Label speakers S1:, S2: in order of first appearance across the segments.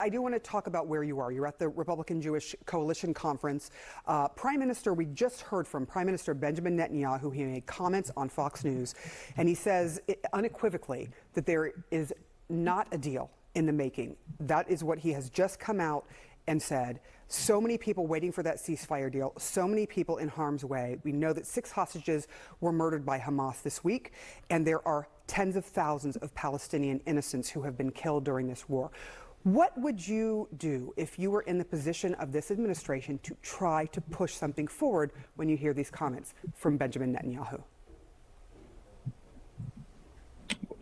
S1: I do want to talk about where you are. You're at the Republican Jewish Coalition Conference. Prime Minister, we just heard from Prime Minister Benjamin Netanyahu. He made comments on Fox News, and he says unequivocally that there is not a deal in the making. That is what he has just come out and said. So many people waiting for that ceasefire deal, so many people in harm's way. We know that 6 hostages were murdered by Hamas this week, and there are tens of thousands of Palestinian innocents who have been killed during this war. What would you do if you were in the position of this administration to try to push something forward when you hear these comments from Benjamin Netanyahu?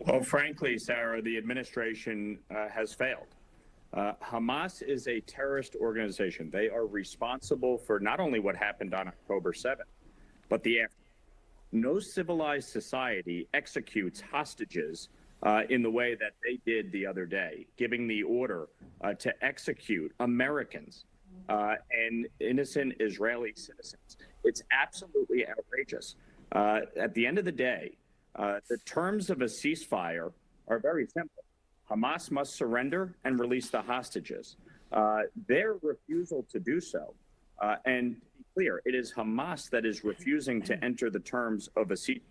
S2: Well, frankly, Sarah, the administration has failed. Hamas is a terrorist organization. They are responsible for not only what happened on October 7th, but the aftermath. No civilized society executes hostages in the way that they did the other day, giving the order to execute Americans and innocent Israeli citizens. It's absolutely outrageous. At the end of the day, the terms of a ceasefire are very simple. Hamas must surrender and release the hostages. Their refusal to do so, and to be clear, it is Hamas that is refusing to enter the terms of a ceasefire.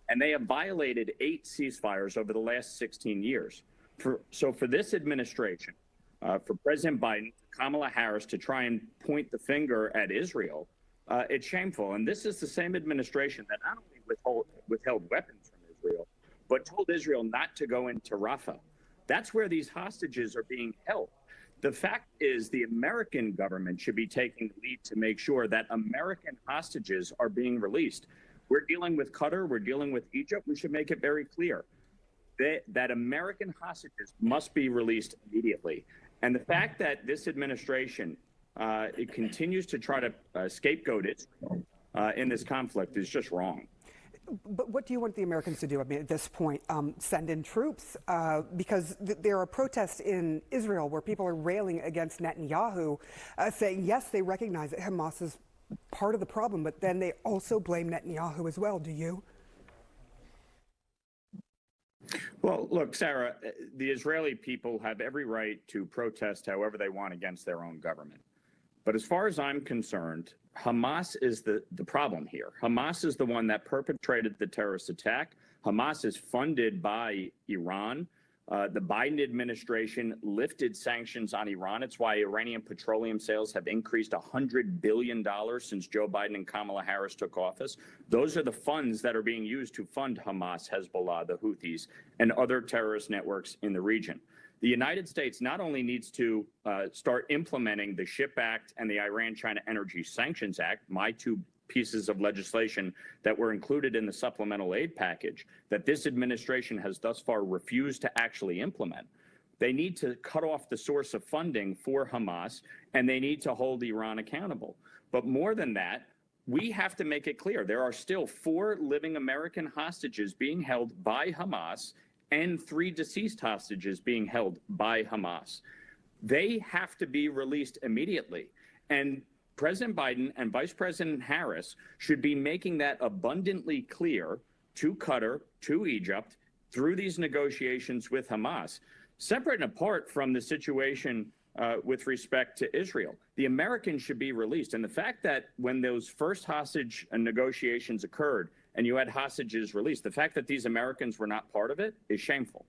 S2: And they have violated 8 ceasefires over the last 16 years. So for this administration, for President Biden, Kamala Harris to try and point the finger at Israel, it's shameful. And this is the same administration that not only withheld weapons from Israel, but told Israel not to go into Rafah. That's where these hostages are being held. The fact is the American government should be taking the lead to make sure that American hostages are being released. We're dealing with Qatar, we're dealing with Egypt. We should make it very clear that American hostages must be released immediately. And the fact that this administration it continues to try to scapegoat Israel in this conflict is just wrong.
S1: But what do you want the Americans to do? I mean, at this point, send in troops? Because there are protests in Israel where people are railing against Netanyahu, saying, yes, they recognize that Hamas is part of the problem, but then they also blame Netanyahu as well. Do you?
S2: Well, look, Sarah, the Israeli people have every right to protest however they want against their own government. But as far as I'm concerned, Hamas is the problem here. Hamas is the one that perpetrated the terrorist attack. Hamas is funded by Iran. The Biden administration lifted sanctions on Iran. It's why Iranian petroleum sales have increased $100 billion since Joe Biden and Kamala Harris took office. Those are the funds that are being used to fund Hamas, Hezbollah, the Houthis, and other terrorist networks in the region. The United States not only needs to start implementing the SHIP Act and the Iran-China Energy Sanctions Act, my 2 pieces of legislation that were included in the supplemental aid package that this administration has thus far refused to actually implement. They need to cut off the source of funding for Hamas, and they need to hold Iran accountable. But more than that, we have to make it clear there are still 4 living American hostages being held by Hamas and 3 deceased hostages being held by Hamas. They have to be released immediately. And President Biden and Vice President Harris should be making that abundantly clear to Qatar, to Egypt, through these negotiations with Hamas, separate and apart from the situation with respect to Israel. The Americans should be released. And the fact that when those first hostage negotiations occurred and you had hostages released, the fact that these Americans were not part of it is shameful.